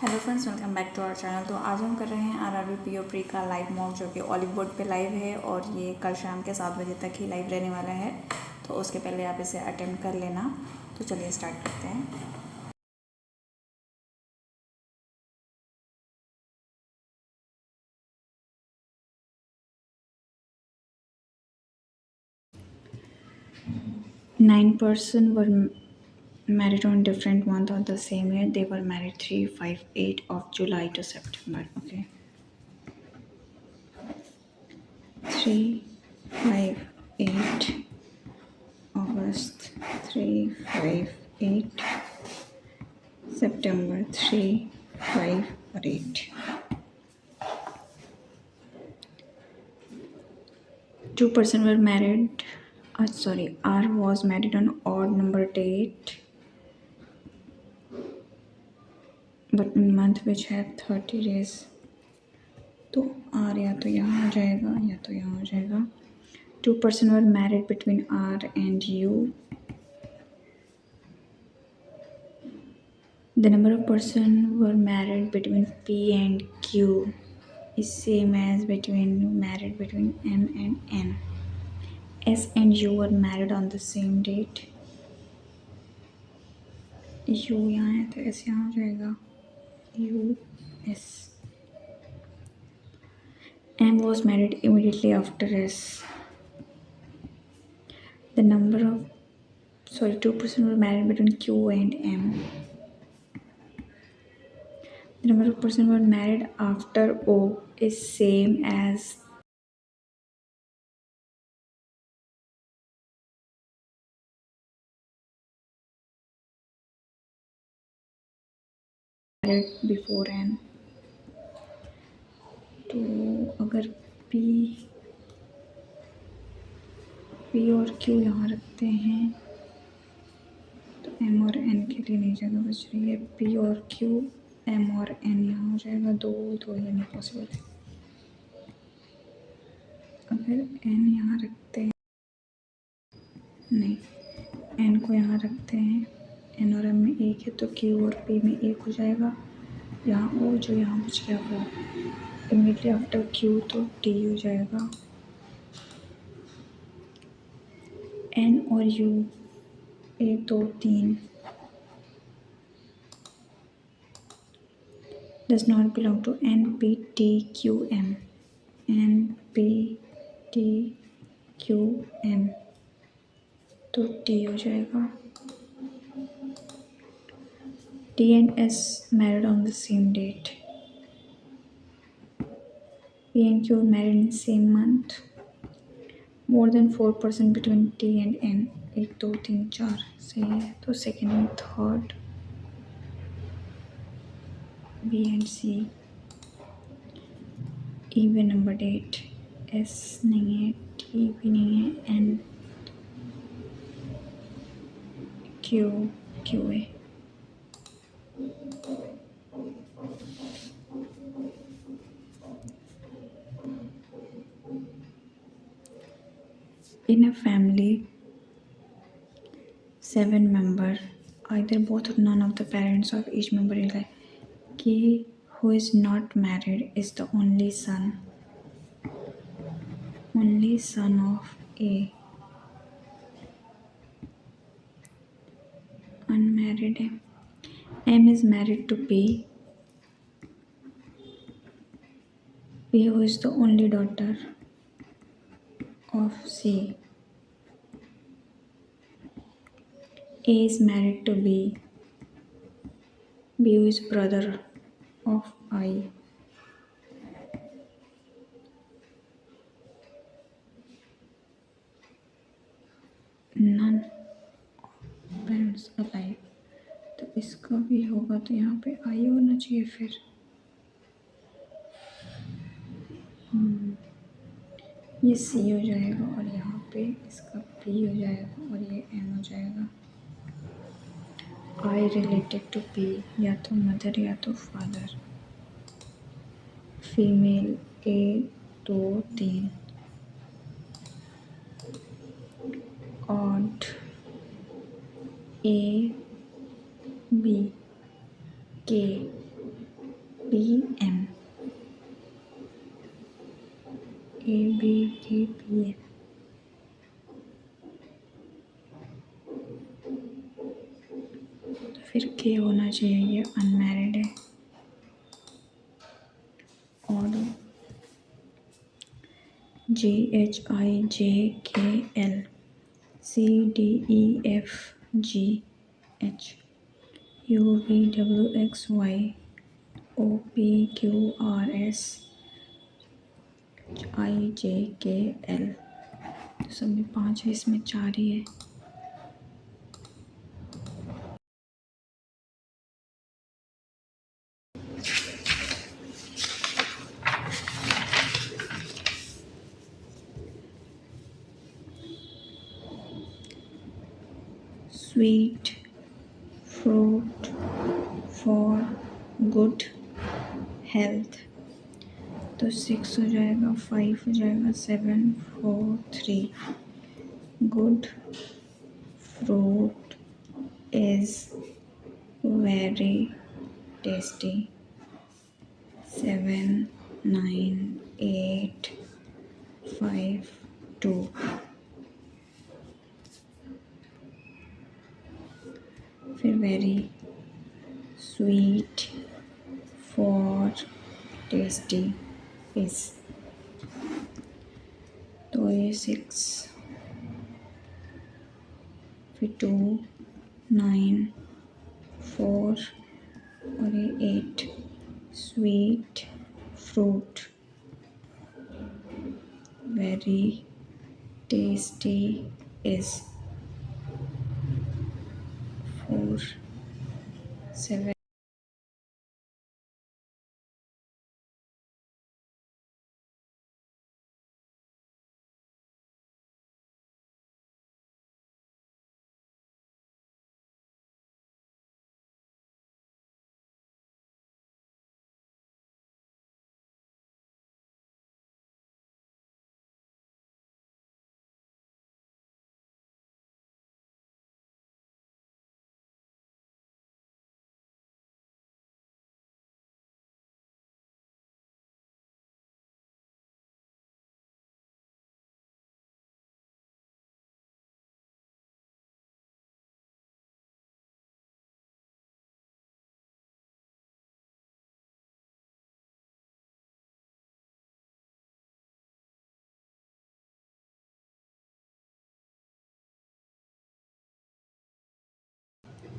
Hello friends, welcome back to our channel. तो आज हम कर रहे हैं आरआरबी पीओ प्री का लाइव मॉक, जो कि ऑलिव बोर्ड पे लाइव है और ये कल शाम के 7 बजे तक ही लाइव रहने वाला है। तो उसके पहले आप इसे अटेम्प्ट कर लेना। तो चलिए स्टार्ट करते हैं। Nine person were married on different month of the same year. They were married 3, 5, 8 of July to September. Okay. 3, 5, 8 August, 3, 5, 8 September, 3, 5 or 8. Two person were married. R was married on odd number date, but in month which had 30 days. तो R या तो यहाँ आ जाएगा या तो यहाँ आ जाएगा. Two person were married between R and U. The number of person were married between P and Q is same as married between M and N. S and U were married on the same date. U यहाँ है तो S यहाँ हो जाएगा. U S. M was married immediately after S. Two person were married between Q and M. The number of person were married after O is same as married before N. तो अगर P और Q यहाँ रखते हैं तो M और N के लिए नहीं जगह बच रही है. P और Q, M और N यहाँ हो जाएगा. दो ये नहीं पॉसिबल है. अगर N यहाँ रखते हैं, नहीं, N को यहाँ रखते हैं. N और M में एक है तो Q और P में एक हो जाएगा. यहाँ O जो यहाँ बच गया वो इमीडिएटली आफ्टर Q तो T हो जाएगा. N और U 1, 2, 3 does not belong to N, P, T, Q, M. N, P, T, Q, M तो T हो जाएगा. T and S married on the same date. P and Q married in same month. More than 4 person between T and N. 1, 2, 3, 4 सही है. तो second and third B and C even number date. S नहीं है, T भी नहीं है, N Q है. In a family, 7 member, either both or none of the parents of each member is like he who is not married is the only son of A. Unmarried M is married to P who is the only daughter of C. A is married to B who is brother of I. None parents alive. तो इसका भी होगा तो यहाँ पे आई होना चाहिए. फिर ये C हो जाएगा और यहाँ पे इसका P हो जाएगा और ये M हो जाएगा. I रिलेटेड टू P, या तो मदर या तो father. Female 1, 2, 3. Odd A, B, K, PM, ABD, PM। तो फिर K होना चाहिए, ये अनमैरिड है। और GHIJKL, CDEFGH, UVWXY, OPQRS, IJKL। तो सब में 5 है, इसमें 4 ही है। Sweet fruit for good health, तो 6 हो जाएगा, 5 हो जाएगा, 7, 4, 3। Good fruit is very tasty. 7, 9, 8, 5, 2। फिर very sweet for tasty is, तो ये 6, फिर 2, 9, 4 और ये 8। Sweet fruit very tasty is 4, 7।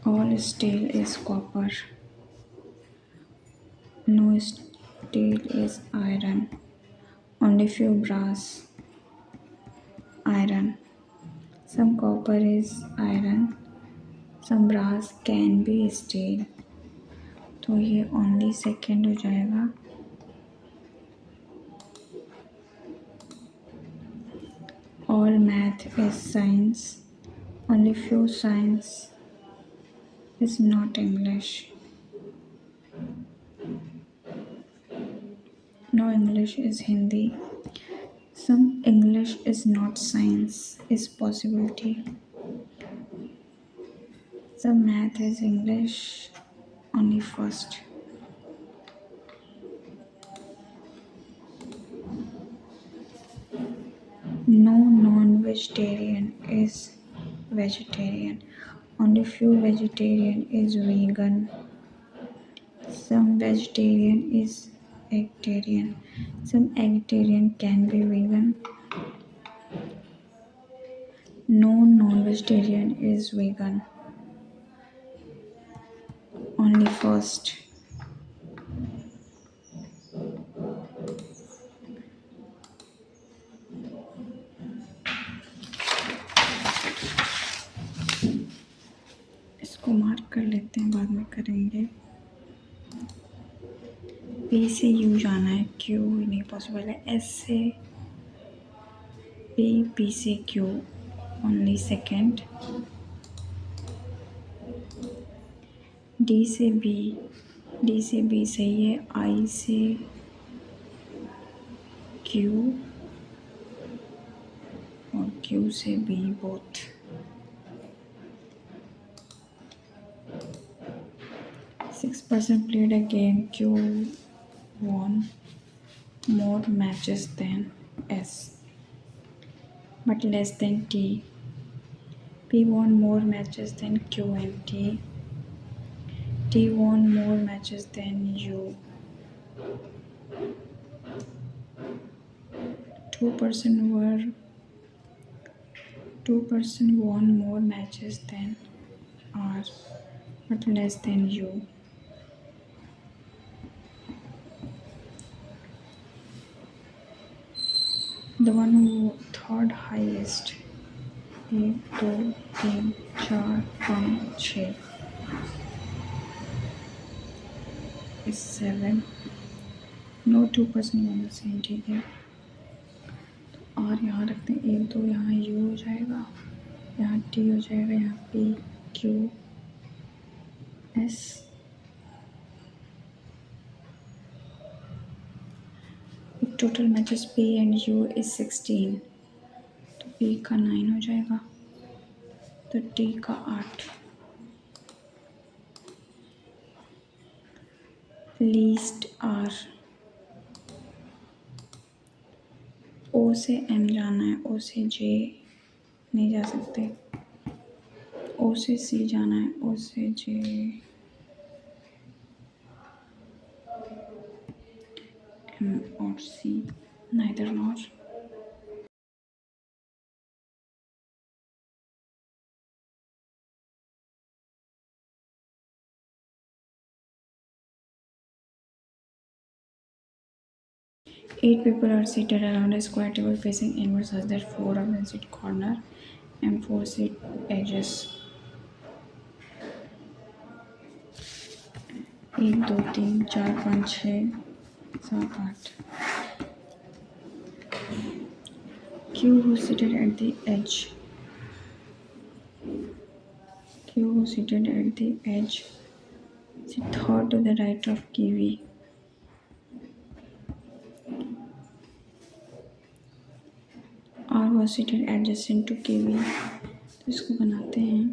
All steel is copper, no steel is iron, only few brass, iron. Some copper is iron, some brass can be steel, तो ये only second हो जाएगा। All math is science, only few science is not English. No English is Hindi. Some English is not science, is possibility. Some math is English, only first. No non-vegetarian is vegetarian. Only few vegetarian is vegan. Some vegetarian is vegetarian. Some vegetarian can be vegan. No non-vegetarian is vegan. Only first. इसको mark कर लेते हैं, बाद में करेंगे। P से you जाना है, क्यू नहीं पॉसिबल है। एस से पी, पी से क्यू ओनली सेकेंड। डी से बी, डी से बी सही है। आई से क्यू और क्यू से B both. person played a game. Q won more matches than S, but less than T. P won more matches than Q and T. T won more matches than U. Two-person were two-person won more matches than R, but less than U. The one who third highest. 1 2 3 4 5 6 is 7. No 2% होना सही, ठीक है। और यहाँ रखते हैं 1 2, यहाँ U हो जाएगा, यहाँ T हो जाएगा, यहाँ P Q S। Total matches P and U is 16, तो P का 9 हो जाएगा, तो T का 8। लीस्ट R, O से M जाना है, O से J नहीं जा सकते, O से C जाना है, O से J M or C, neither nor। 8 people are seated around a square table facing inwards such that 4 of them sit corner and 4 sit edges। 1 2 3 4 5 6 7 8। Q who seated at the edge, Q who seated at the edge sit third to the right of KV। R was seated adjacent to KV, तो इसको बनाते हैं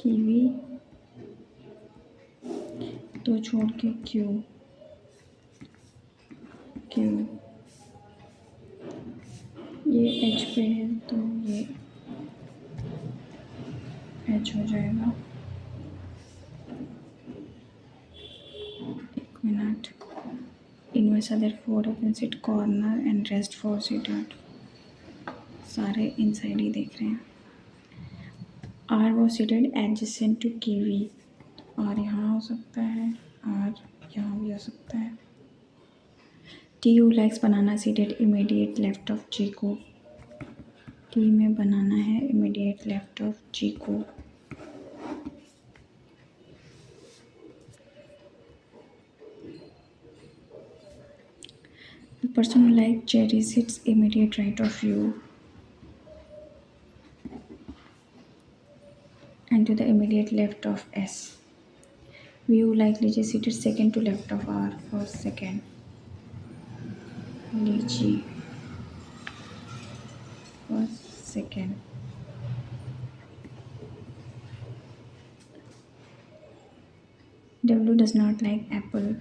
KV तो छोड़ के Q Q, ये H पे है तो ये H हो जाएगा। एक मिनट। इनवर्स अदर 4 अपन sit corner and rest 4 seated, सारे इनसाइड ही देख रहे हैं। R was seated adjacent to KV, R यहाँ हो सकता है, R यहाँ भी हो सकता है। T who likes banana seated immediate left of G को, T में बनाना है immediate left of G को। The person who likes cherry sits immediate right of U and to the immediate left of S। V who likes lychee seated second to left of R, first second। lychee first second। W does not like apple,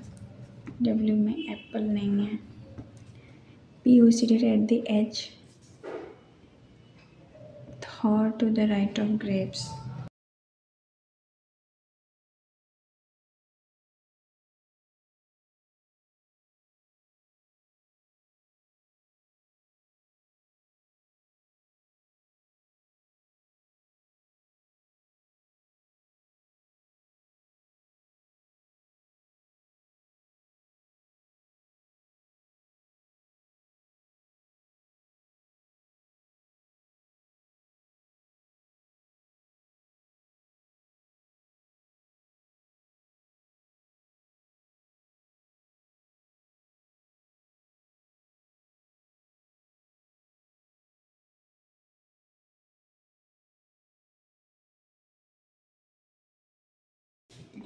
W में Apple नहीं है। P who is seated at the edge third to the right of grapes।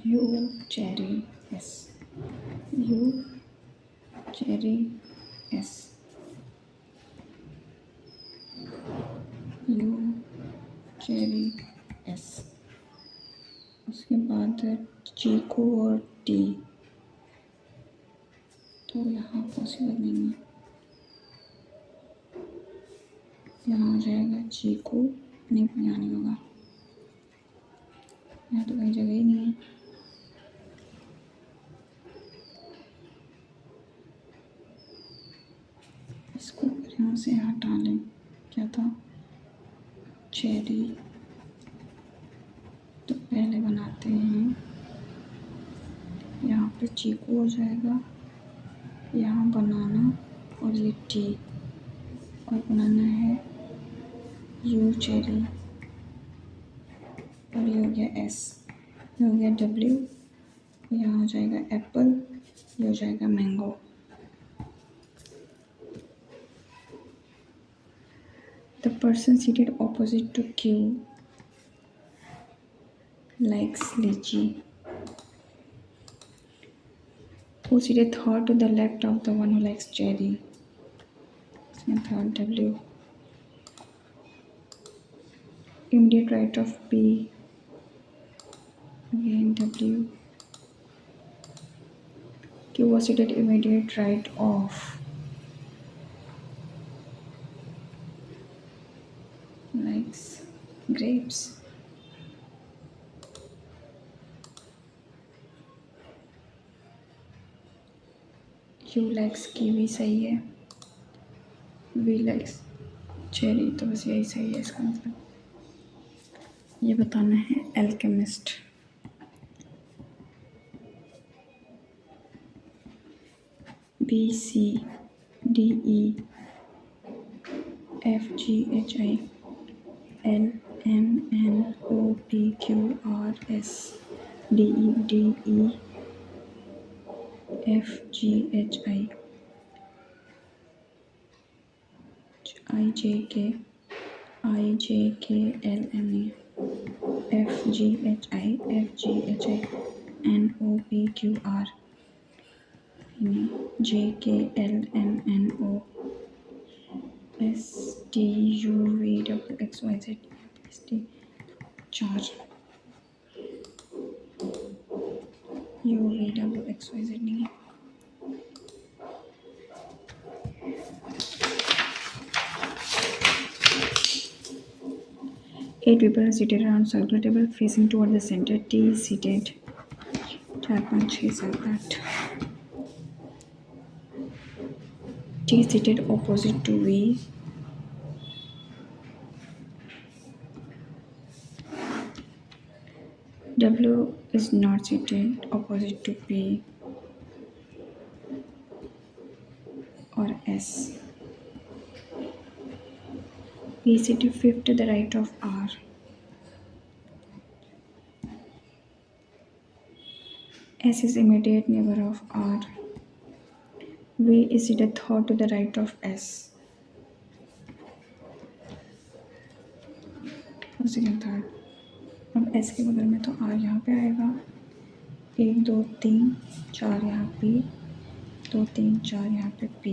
U cherry S, U cherry S, U cherry S। उसके बाद चीकू और T, तो यहाँ possible नहीं है। यहाँ हो जाएगा चीकू, नहीं यहाँ नहीं होगा, यहाँ तो कहीं जगह ही नहीं है। इसको यहाँ से हटा लें, क्या था चेरी। तो पहले बनाते हैं, यहाँ पे चीकू हो जाएगा, यहाँ बनाना और ये टी, और बनाना है यू चेरी, और ये हो गया एस, ये हो गया डब्ल्यू, यहाँ हो जाएगा एप्पल, ये हो जाएगा mango. The person seated opposite to Q likes lychee. Who seated third to the left of the one who likes cherry? Second, third, W. Immediate right of P. Again, W. Q was seated immediate right of. Likes grapes. Q likes kiwi सही है, V likes cherry, तो बस यही सही है इसका मतलब। ये बताना है alchemist. B C D E F G H I L M N O P Q R S D E D E F G H I J K L M F G H I N O P Q R J K L M N O S T U V W X Y Z S T 4 U V W X Y Z नहीं है। Eight people are seated around circular table facing toward the center. T is seated 4 5 6 7 8. T is seated opposite to V. W is not seated opposite to P or S. P is seated fifth to the right of R. S is immediate neighbor of R. V is seated third to the right of S. Second third. अब S के बगल में तो R यहाँ पे आएगा, 1 2 3 4 यहाँ P, 2 3 4 यहाँ पे P,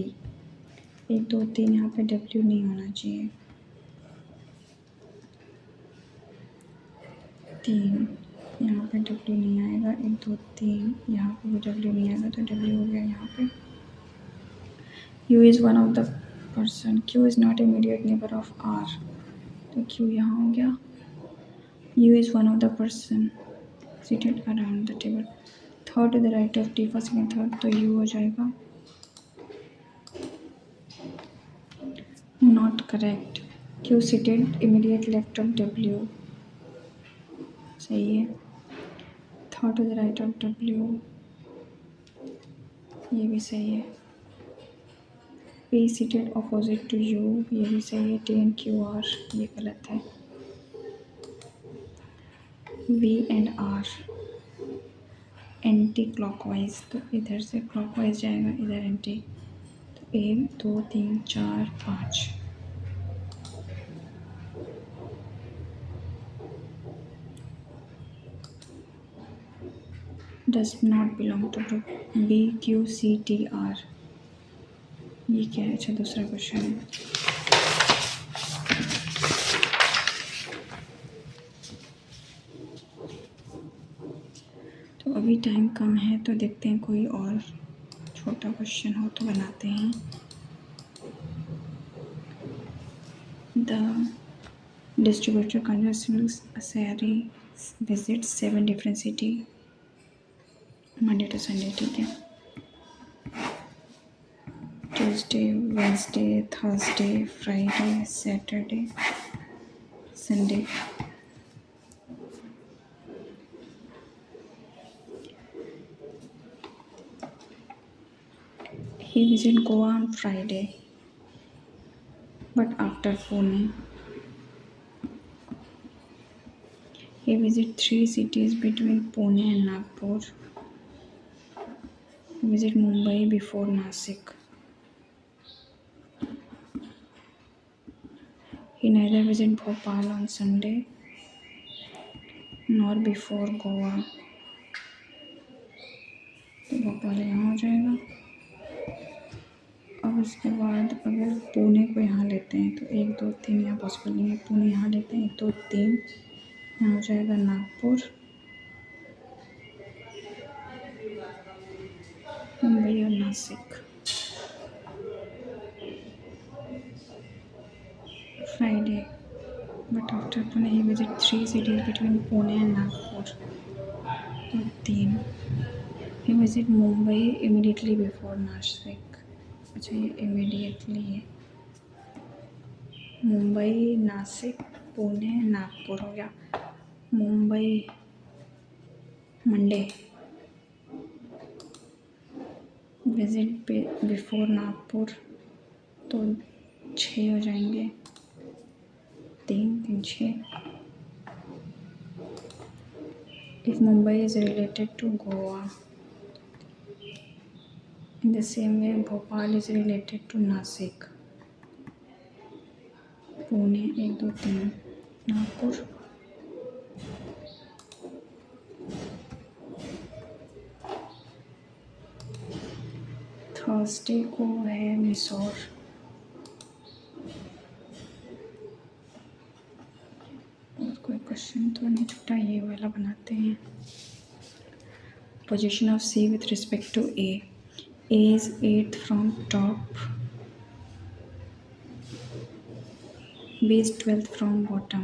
1 2 3 यहाँ पे W नहीं होना चाहिए, 3 यहाँ पे W नहीं आएगा, 1 2 3 यहाँ पे भी W नहीं आएगा, तो W हो गया यहाँ पे। U is one of the person, Q is not immediate neighbor of R, तो Q यहाँ हो गया। U is one of the person seated around the table, third to the right of T, first second third, तो U हो जाएगा। Not correct, Q seated immediate left of W, सही है। Third to the right of W, ये भी सही है। P seated opposite to U, ये भी सही है। T and Q R, ये गलत है। V and R anti clockwise, तो इधर से क्लॉकवाइज जाएगा, इधर एंटी, तो 1 2 3 4 5। Does not belong to group B Q C T R, ये क्या है? अच्छा दूसरा क्वेश्चन है। तो अभी टाइम कम है तो देखते हैं कोई और छोटा क्वेश्चन हो तो बनाते हैं। द डिस्ट्रीब्यूटर कंजर्सरी visit 7 different city Monday to Sunday, ठीक है। Tuesday, Wednesday, Thursday, Friday, Saturday, Sunday. He visited Goa on Friday, but after Pune. He visited 3 cities between Pune and Nagpur. He visited Mumbai before Nasik. He neither visited Bhopal on Sunday nor before Goa. तो भोपाल यहाँ हो जाएगा। अब उसके बाद अगर पुणे को यहाँ लेते हैं तो 1 2 3 यहाँ पॉसिबल नहीं है। पुणे यहाँ लेते हैं 1 2 3, यहाँ हो जाएगा नागपुर, मुंबई और Nashik. Friday, but after Pune he visited 3 cities between Pune and Nagpur. तो 3. He visited Mumbai immediately before Nashik. अच्छा ये immediately है। मुंबई, नासिक, पुणे, नागपुर हो गया। Mumbai Monday, visit before Nagpur, तो 6 हो जाएंगे। 3 3 6। If Mumbai is related to Goa, in the same way Bhopal is related to Nasik. Pune 1 2 3, Nagpur, Thursday को है मिसौर, और कोई क्वेश्चन तो नहीं छूटा, ये वाला बनाते हैं। Position of C with respect to A is 8th from top, B is 12th from bottom,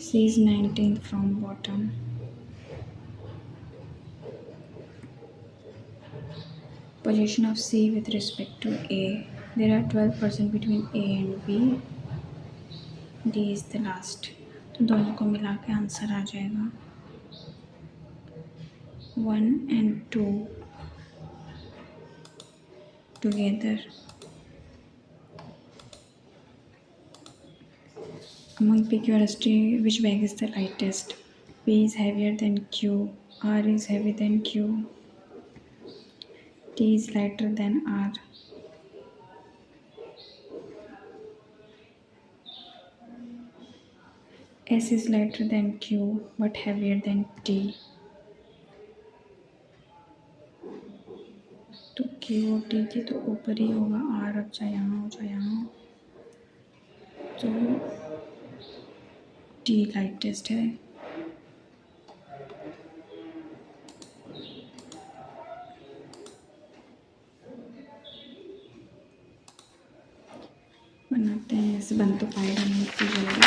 C is 19th from bottom. Position of C with respect to A. There are 12% between A and B. D is the last. तो दोनों को मिला के answer आ जाएगा 1 and 2 together. Among PQRST, which bag is the lightest? P is heavier than Q. R is heavier than Q. T is lighter than R. S is lighter than Q but heavier than T. तो Q और T की तो ऊपर ही होगा, R अब चाहे यहाँ हो चाहे यहाँ हो, तो T लाइटेस्ट है। बनाते हैं, ऐसे बन तो पाएगा नहीं तो जल्दी।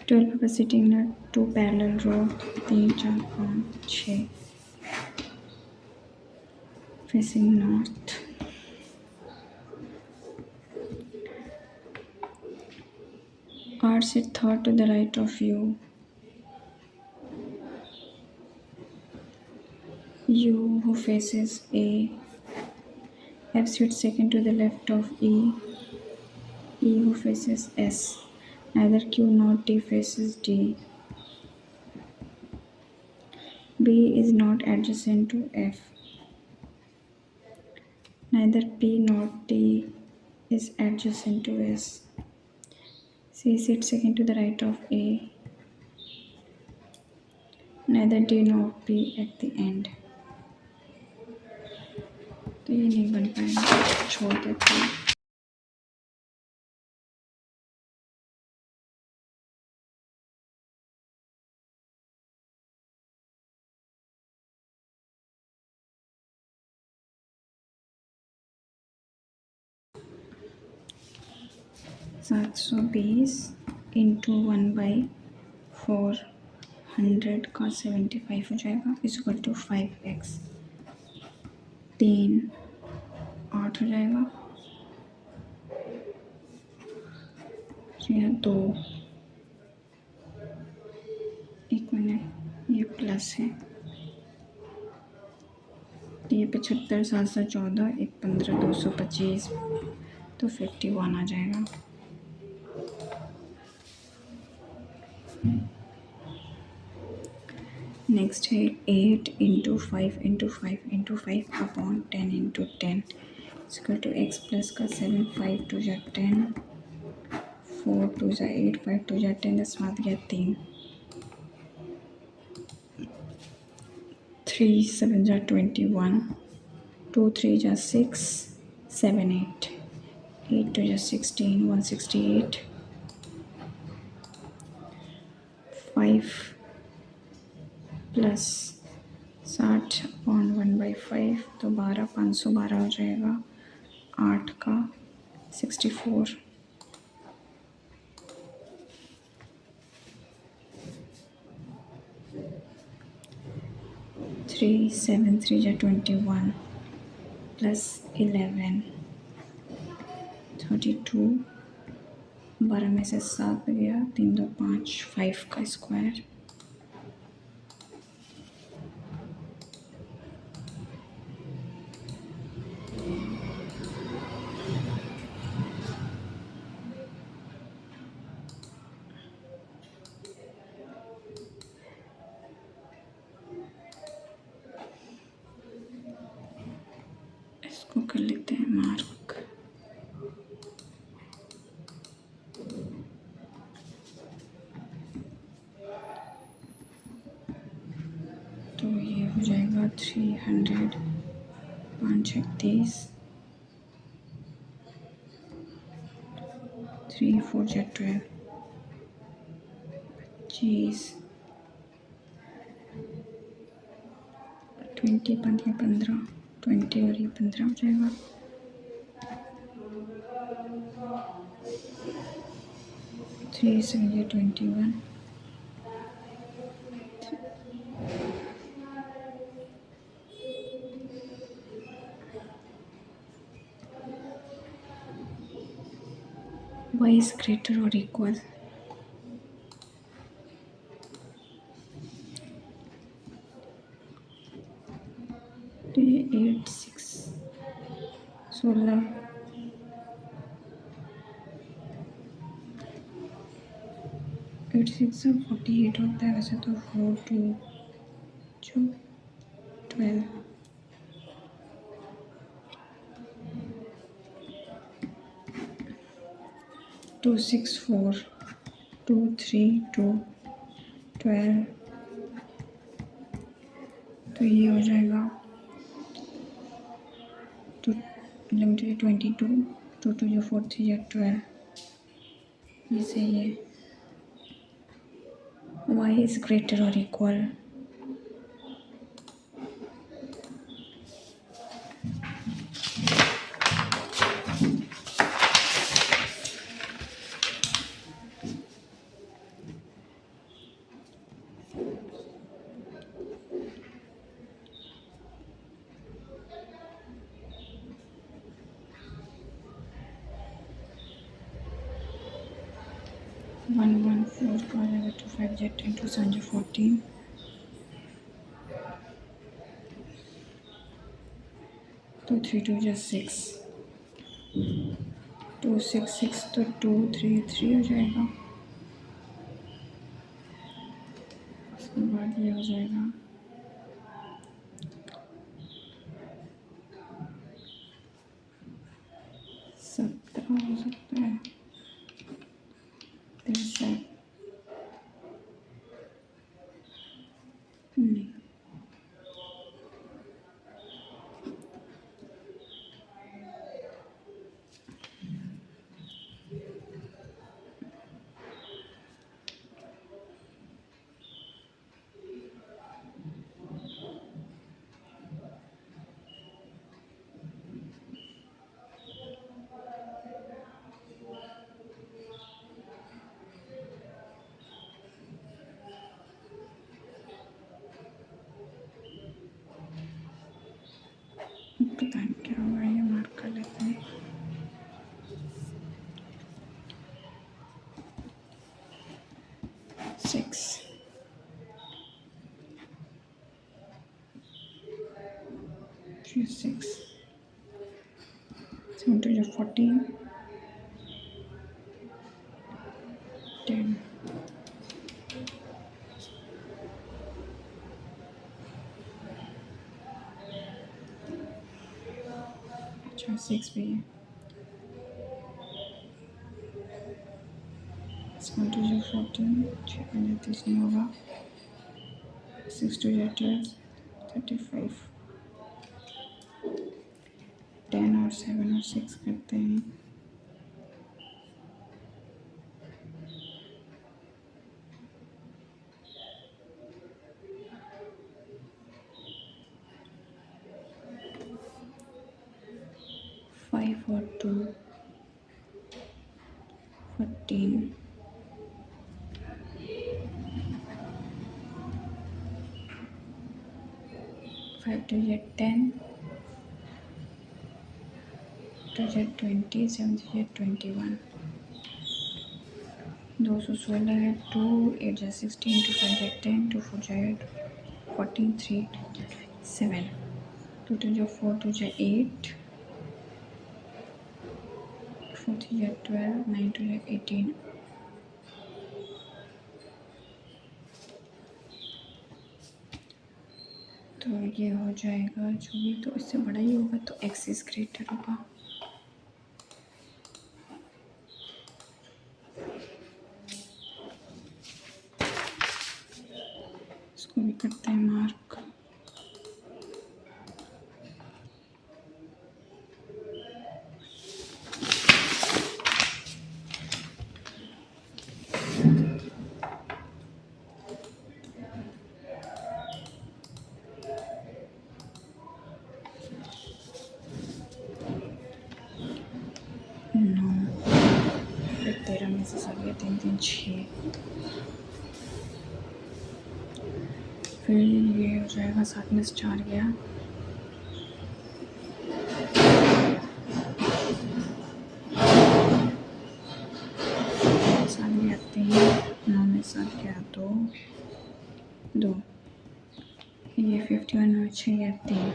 12 people sitting in a 2 parallel row, 3 4 5 6 facing north. R sit third to the right of U. U who faces A. F sits second to the left of E. E who faces S. Neither Q nor T faces D. B is not adjacent to F. Neither P nor T is adjacent to S. C sits second to the right of A. Neither D nor P at the end. तो ये नहीं बन पाएगा, छोड़ देते हैं। 720 into 1/4 100 का 75 हो जाएगा इक्वल टू 5x। 3 8 हो जाएगा, यहाँ 2 1 मिनट, ये प्लस है, ये 75 714 1 15 225 तो 51 आ जाएगा। नेक्स्ट है 8 into 5 into 5 into 5 upon 10 into 10 equal to X plus का 7 5 2 जा 10 4 2 जा 8 5 2 जा 10 10 बाद गया 3 3 7 जा 21 2 3 जा 6 7 8 8 2 जा 16 168 5 प्लस 60 अपॉन 1/5 तो 12 512 हो जाएगा, 8 का 64 3 7 3 जा 21 प्लस 11 32 12 में से 7 गया 3 2 5 5 का स्क्वायर इसको कर लेते हैं मार्क। तो ये हो जाएगा 300 5 31 3 4 जा 12 25 20 15 20 और ये 15 हो जाएगा। 3 7 जा 21 y is greater or equal तो ये 8 6 16 8 6 48 होता है वैसे तो 4 2 जो 12 2 6 4 2 3 2 12 तो ये हो जाएगा तो लिमिट 22 2 2 जो 4 3 या 12 ये सही है। y is greater or equal one 1 4 का हो जाएगा 2 5 जा 10 2 7 जा 14 तो 3 2 जा 6 2 6 6 तो 2 3 3 हो जाएगा। उसके बाद ये हो जाएगा 17 हो सकता है 63 नहीं 6, 7 2 जा 14, 10, अच्छा 6 भी है, 7 2 जा 14, 6 5 30 नहीं होगा, 6 2 जा 12, 35, 10 और 7 और 6 करते हैं, 5 और 2, 14, 5 2 जा 10, 2 जा 20, 7 2 जा 21, 216 है 2, 8 जा 16, 2 5 जा 10, 2 4 जा 14, 3 7, 2 2 जा 4, 2 जा 8, 4 3 जा 12, 9 2 जा 18, तो ये हो जाएगा जो भी, तो इससे बड़ा ही होगा तो x इज ग्रेटर होगा। इसको भी करते हैं मार्क। नौ, फिर 13 में से 7 गया 3 3 6, फिर ये हो जाएगा 7 में से 4 गया, 7 गया 3, 9 में 7 गया 2, 2, ये 51 में 6 गया 3,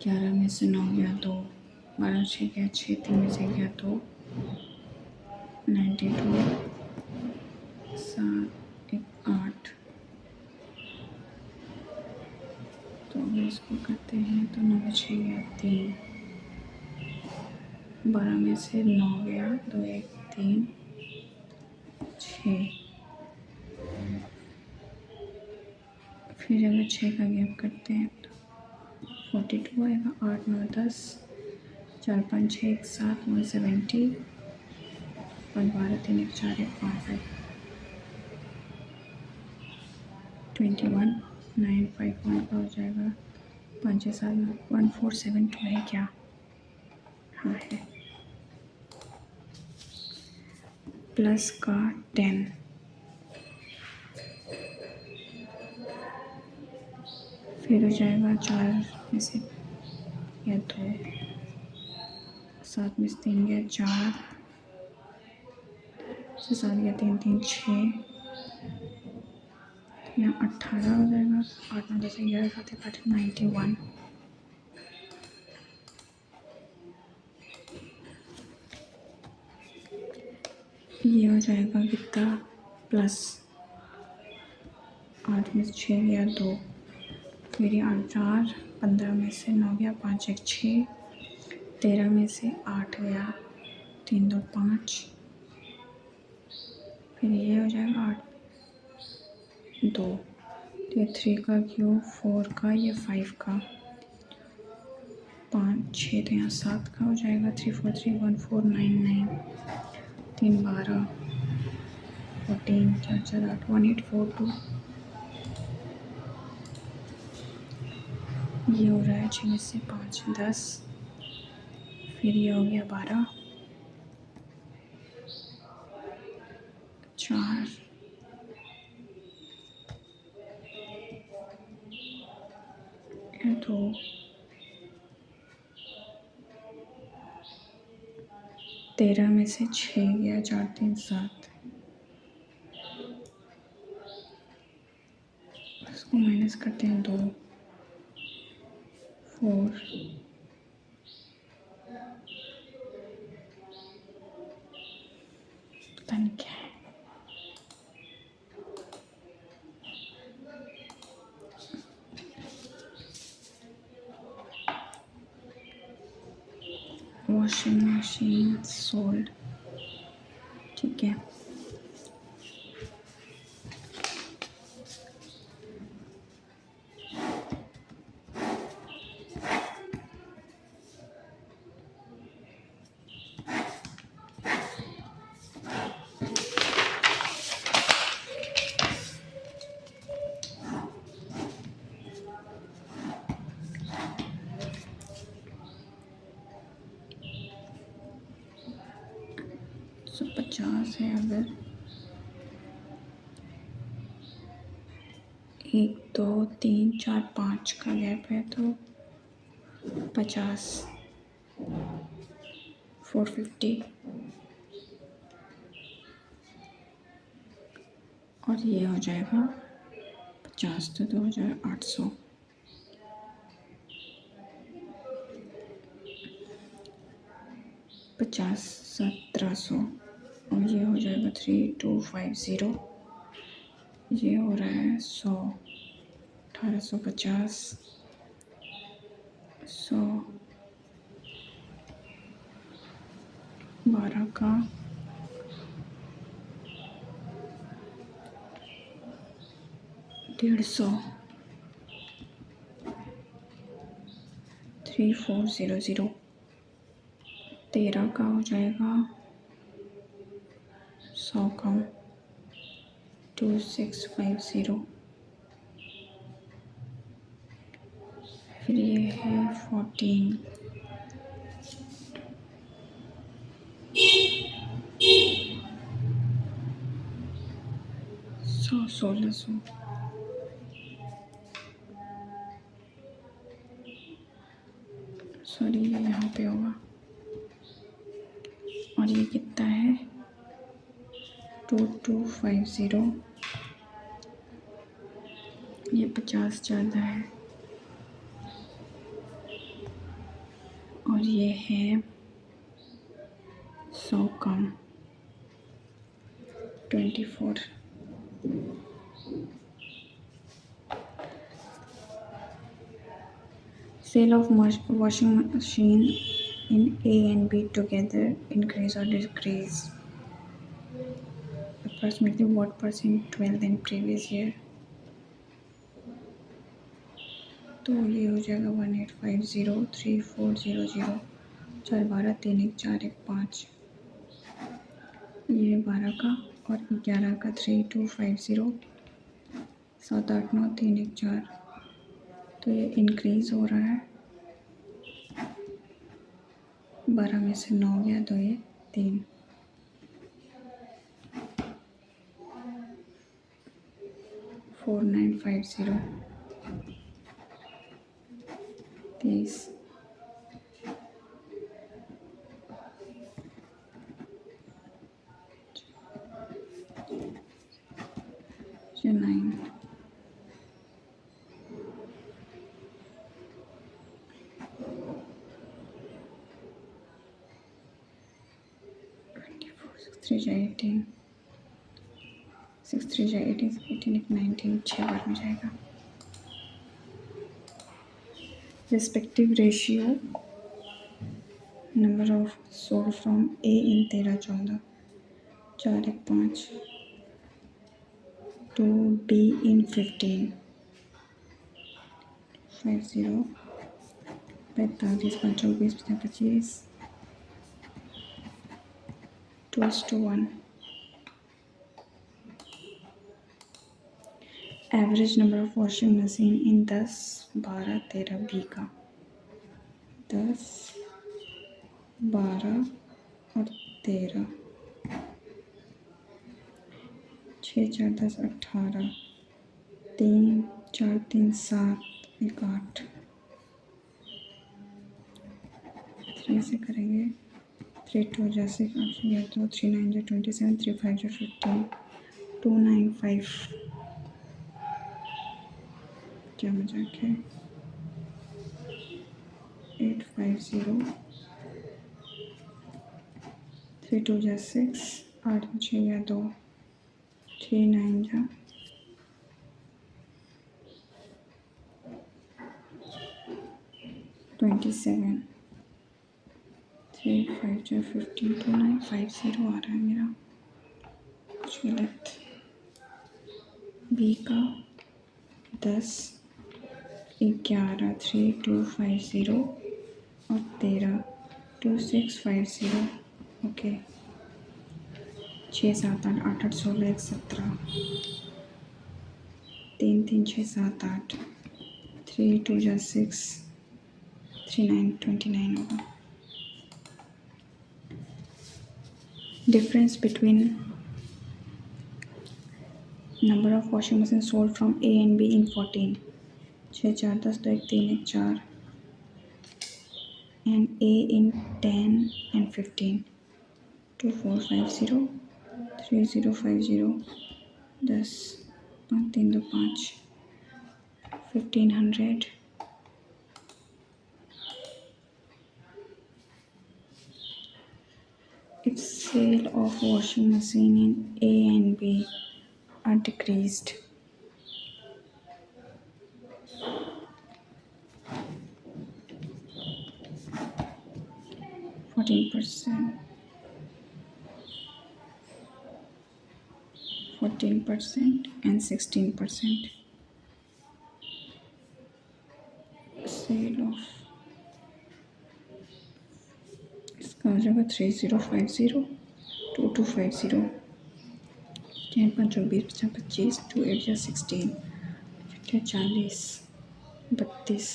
11 में से 9 गया 2, 12 6 गया 6, 3 में से गया 2, 92, 7 1 8, तो अगर इसको करते हैं तो 9 में 6 गया 3, 12 में से 9 गया 2 1 3 6, फिर अगर 6 का गैप करते हैं तो 42 आएगा, 8 9 10, 4 5 6 1 7 1 70, 5 12 3 1 4 1 5 5, 21 9 5 1 का हो जाएगा, 5 6 7 1 4 7 2 है क्या? हाँ है, प्लस का 10, फिर हो जाएगा 4 में से या 2, 7 में से 3 गया 4, से 7 गया 3 3 6, यहाँ 18 हो जाएगा, 8 9 10 11 7 8 91, ये हो जाएगा कितना प्लस 8 में से 6 गया 2, फिर 8 4, 15 में से 9 गया 5 1 6, 13 में से 8 गया 3 2 5, फिर ये हो जाएगा 8 2, ये 3 का क्यूब 4 का, ये 5 का, 5 6 तो यहाँ 7 का हो जाएगा, 3 4 3 1 4 9 9, 3 12 14 4 4 8 1 8 4 2, ये हो रहा है 6 में से 5 10, फिर ये हो गया 12 4 2, 13 में से 6 गया 4 3 7, माइनस करते हैं 2, 4, पता नहीं क्या है। वॉशिंग मशीन सोल्ड, ठीक है। तो 50 है, अगर 1 2 3 4 5 का गैप है तो 50, 450, और ये हो जाएगा 50 तो 2800, 50 1700, और ये हो जाएगा 3250, ये हो रहा है 100, 1850, 100, 12 का 150, 3400, 13 का हो जाएगा 100 कम 2650, फिर ये है 14, 100 1600, सॉरी ये यहाँ पे होगा, और ये कितना है 2250, ये 50 ज़्यादा है, और ये है 100 कम 24, sale of washing machine in A and B together increase or decrease approximately what percent 12 than previous year, तो ये हो जाएगा 1850 3400, 4 12 3 1 4 1 5, ये 12 का और 11 का 3250, 7 8 9 3 1 4, तो ये इंक्रीज़ हो रहा है, 12 में से 9 गया तो ये 3, 4950, 30, ये 9, 6 3 18, 6 3 18, 18 19, 6 बार में जाएगा। Respective ratio number of sold from A in 13 14, 4 1 5, to B in 15, 50, 45 5 20 25, 2:1। Average number of washing machine in 10 12 13 B का, 10 12 और 13, 6 4 10 18, 3 4 3 7 1 8, 3 से करेंगे, 3 2 जैसे 8 2 3 9 27, 3 5 15, 2 9 5, क्या मजाक है। 850, 3 2 जा 6, 8 6 या 2, 3 9 जा 27, 3 5 जा 15, 2 9 50 आ रहा है मेरा, कुछ गलत। बी का 10, 11, 3 2 5 0 और 13, 2 6 5 0। ओके, 6 7 8 8 8 16 1 17, 3 3 6 7 8, 3 2 जा 6, 3 9 29 होगा। Difference between number of washing machine sold from A and be in 14, 6 4 10 2 1 3 1 4 and A in 10 and 15, 2 4 5 0, 3 0 5 0, 10, 5 3 2 5, 1500, if sale of washing machine in A and B are decreased, %, 14% and 16%. Sale of इसका हो जाएगा 3050, 2250, 10 5 20 25, 2 8 या 16, 40, 32,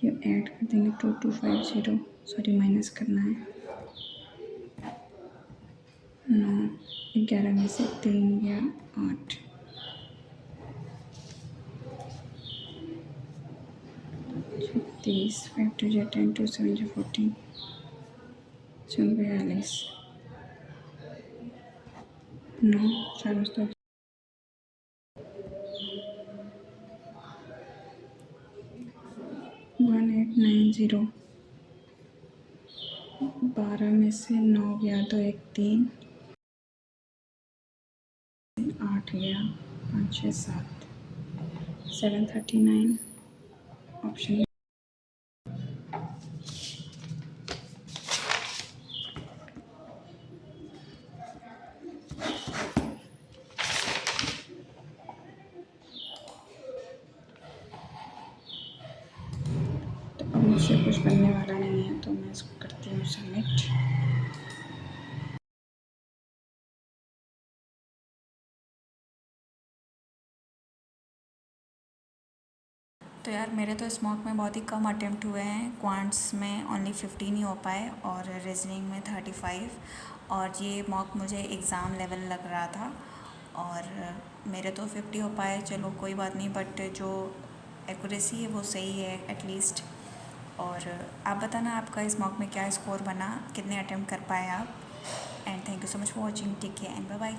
ये add कर देंगे 2250, sorry minus करना है। 9 11 में से 3 गया 8, 36, 5 2 जा 10, 2 7 जा 14, 42, 9 4 तो 1890, 12 में से 9 गया तो 1 3, 8 गया 5 6 7, 739 ऑप्शन। तो अब मुझसे कुछ बनने वाला नहीं है तो मैं इसको करती हूँ सबमिट। तो यार मेरे तो इस मॉक में बहुत ही कम अटेम्प्ट हुए हैं, क्वांट्स में ओनली 15 ही हो पाए और रीजनिंग में 35, और ये मॉक मुझे एग्ज़ाम लेवल लग रहा था और मेरे तो 50 हो पाए, चलो कोई बात नहीं, बट जो एक्यूरेसी है वो सही है एटलीस्ट। और आप बताना आपका इस मॉक में क्या स्कोर बना, कितने अटेम्प्ट कर पाए आप। And thank you so much for watching, take care and bye bye.